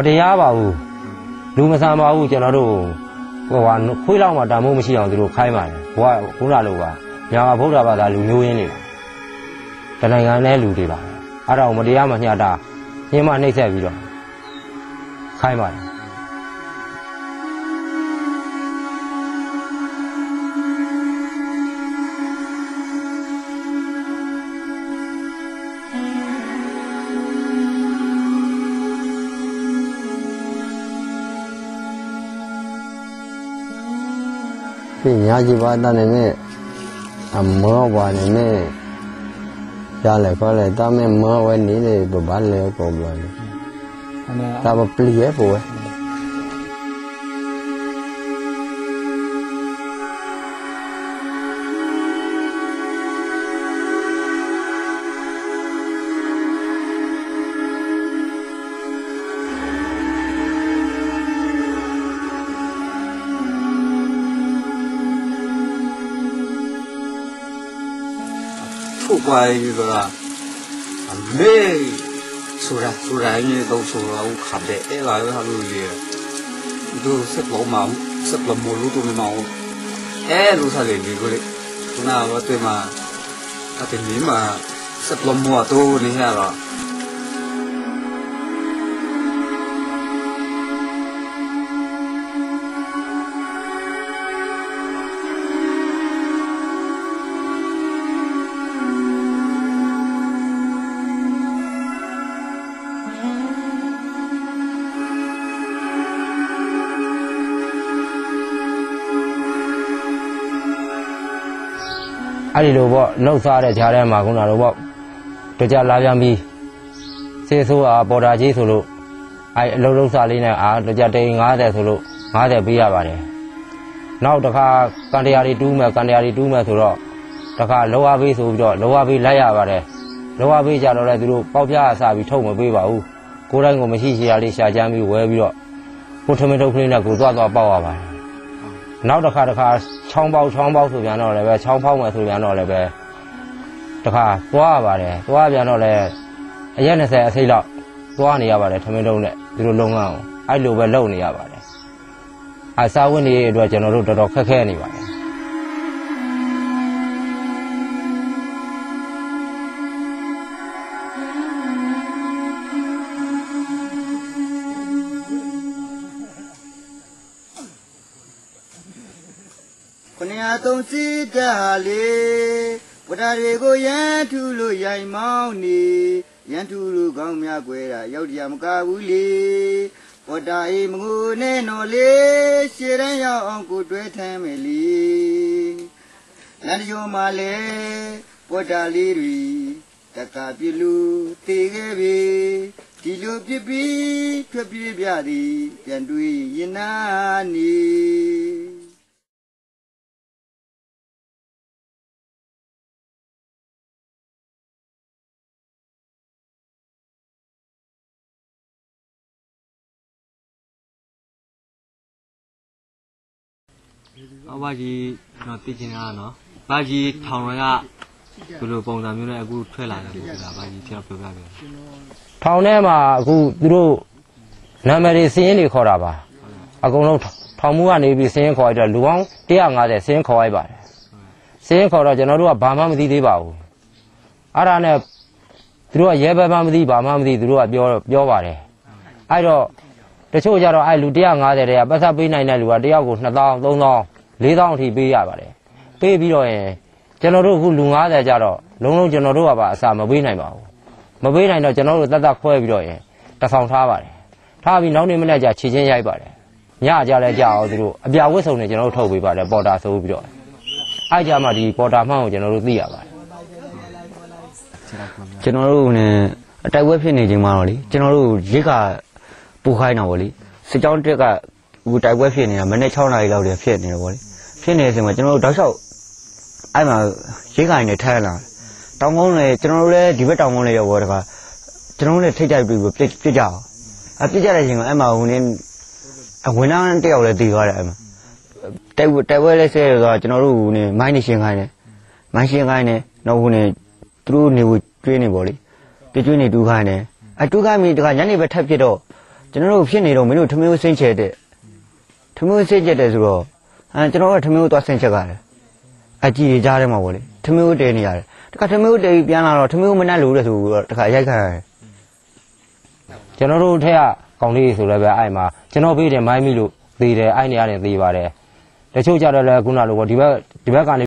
တရားပါဘူးလူမဆန်ပါဘူးကျွန်တော်တို့ဟိုခွေးလောက်မှတန်မိုးမရှိအောင်သူတို့ခိုင်းပါတယ်ဘုရားခုနလိုပါညာဗုဒ္ဓဘာသာလူမျိုးရင်းတွေတနိုင်ငံနဲ့လူတွေပါအဲ့ဒါကိုမတရားမှညှတာညှင်းမနှိမ့်ဆက်ပြီးတော့ခိုင်းပါတယ်พี่ญาจิบาตาเนี่ยเมื่อวานเนี่ยยาเลยก็เลยตาไม่เมื่อวันนี้เลยบ้านเลยก็บ่เลยตาบ่เปลี่ยนป่วย怪一个啦，没，出来呢都出了，我看的哎来了他都也，都识老毛，识老毛路都没毛，哎路上来这个嘞，那我对嘛，那对你嘛，识老毛都那些了。အဲ့ဒီလိုပေါ့လှုပ်ရှားတဲ့ဂျားထဲမှာခုနလိုပေါ့တကြလာပြန်ပြီးစေဆိုးပေါ်တာကြီးဆိုလို့အဲ့အလုံးလုံးစားလေးနဲ့တကြတိန်90ဆိုလို့90ပေးရပါတယ်နောက်တစ်ခါကန်တရားတွေတူးမယ်ဆိုတော့တစ်ခါလောအားပေးဆိုပြီးတော့လောအားပေးလိုက်ရပါတယ်လောအားပေးကြတော့လေသူတို့ပေါက်ပြအစားပြီးထုတ်မပေးပါဘူးကိုယ်တိုင်ကိုမရှိရှိရလေးရှာကြမ်းပြီးဝဲပြီးတော့ကိုထမင်းထုတ်ကလေးနဲ့ကိုသွားပေါက်ရပါတယ်နောက်တစ်ခါချောင်းပေါက်ဆိုပြန်တော့လည်းပဲချောင်းပေါက်မယ်ဆိုပြန်တော့လည်းပဲတစ်ခါသွားရပါတယ်သွားပြန်တော့လည်းအရက်20အစိတ်လောက်သွားနေရပါတယ်ထမင်းတုံးနဲ့သူတို့လုံငန်းအောင်အဲ့လိုပဲလုပ်နေရပါတယ်အစာဝတ်နေအတွက်ကျွန်တော်တို့တော်တော်ခက်ခဲနေပါတယ်သုံးစီတာလေဝတ္တတွေကိုရန်ထူလို့ရိုင်မောင်းနေရန်ထူလို့ကောင်းများကွဲတာရောက်တရားမကဘူးလေဝတ္တအေးမငိုနဲ့နော်လေရှေ့တန်းရောက်အောင်ကိုတွဲထမ်းမယ်လေလမ်းကြိုမှာလေဝတ္တလေးတွေတက္ကပြလူတေခဲ့ပြီဒီလိုပြပြီးထွက်ပြေးပြသည်ပြန်တွေ့ရင်နာနေဘာကြီးတော့သိချင်တာနော်ဘာကြီးထောင်ရကဘယ်လိုပုံစံမျိုးနဲ့အခုထွက်လာတယ်လို့ပြောတာဘာကြီးကျွန်တော်ပြောပြပေးထောင်ထဲမှာအခုသူတို့နာမည်တွေစင်းတွေခေါ်တာပါအကုန်လုံးထောင်မှုကနေပြီးစင်းခေါ်ရတော့လူပေါင်း150စင်းခေါ်လိုက်ပါတယ်စင်းခေါ်တော့ကျွန်တော်တို့ကဘာမှမသိသေးပါဘူးအဲ့ဒါနဲ့သူတို့ကရဲဘက်မှမသိဘာမှမသိသူတို့ကပြောပါတယ်အဲ့တော့တချို့ကြတော့အဲ့လူ150တဲ့ကပတ်သက်ပေးနိုင်တဲ့လူကတယောက်ကို2000 3000 4000အထိပေးရပါတယ်ပေးပြီးတော့ရင်ကျွန်တော်တို့အခုလူ90ကြတော့လုံးကျွန်တော်တို့ကပါအစာမပေးနိုင်ပါဘူးမပေးနိုင်တော့ကျွန်တော်တို့တက်ခွဲပြီးတော့ရင်1000ထားပါတယ်ထားပြီးနောက်နေ့မနေ့ကျခြေချင်းရိုက်ပါတယ်ညကြလဲကြအောင်သူတို့အပြာဝတ်စုံနဲ့ကျွန်တော်တို့ထုတ်ပေးပါတယ်ပေါ်တာဆိုပြီးတော့အဲ့ကြမှာဒီပေါ်တာမှန်းကိုကျွန်တော်တို့သိရပါတယ်ကျွန်တော်တို့နဲ့အတိုက်ပွဲဖြစ်နေချိန်မှာတော့လေကျွန်တော်တို့ရိတ်ကပူခိုင်းတာဗောလေစစ်ကြောင်းတက်ကဟိုတိုက်ပွဲဖြစ်နေတာမနေ့6နာရီလောက်တည်းဖြစ်နေတယ်ဗောလေဖြစ်နေတဲ့အချိန်မှာကျွန်တော်တို့တောက်လျှောက်အဲ့မှာရိတ်ကိုင်းနဲ့ထိုင်လာတောင်ကုန်းလည်းကျွန်တော်တို့လည်းဒီဘက်တောင်ကုန်းလည်းရောက်ဗောတခါကျွန်တော်တို့လည်းထိတ်တိုက်ပြီးပြစ်ကြအောင်ပြစ်ကြတဲ့အချိန်မှာအဲ့မှာဟိုနေဝန်ထမ်းတယောက်လည်းတည်သွားတယ်အဲ့မှာတိုက်ပွဲလည်းဆဲရတော့ကျွန်တော်တို့ဟိုနေမိုင်းနေရှင်းခိုင်းတယ်နောက်ဟိုနေသူတို့နေကိုကျွေးနေဗောလေကျွေးနေတူးခိုင်းတယ်တူးခိုင်းပြီးတခါညနေပဲထပ်ဖြစ်တော့ ကျွန်တော်တို့ဖြစ်နေတော့မင်းတို့ထမင်းကိုစိတ်ချက်တဲ့ထမင်းကိုစိတ်ချက်တဲ့ဆိုတော့ကျွန်တော်ကထမင်းကိုသွားဆင်းချက်ရတယ်အကြည့်ကြားထဲမှာပေါ့လေထမင်းကိုတဲနေရတယ်တခါထမင်းကိုတဲပြီးပြန်လာတော့ထမင်းကိုမနှက်လို့တဲ့ဆိုတော့တခါရိုက်ခါရတယ် ကျွန်တော်တို့ထက်ကကောင်လေးဆိုလည်းပဲအဲ့မှာကျွန်တော်ဖေးတယ်မိုင်းမိလို့သေးတယ်အဲ့နေရတယ်သေးပါတယ်တချို့ကြတော့လည်းခုနလိုပေါ့ဒီဘက်ကနေ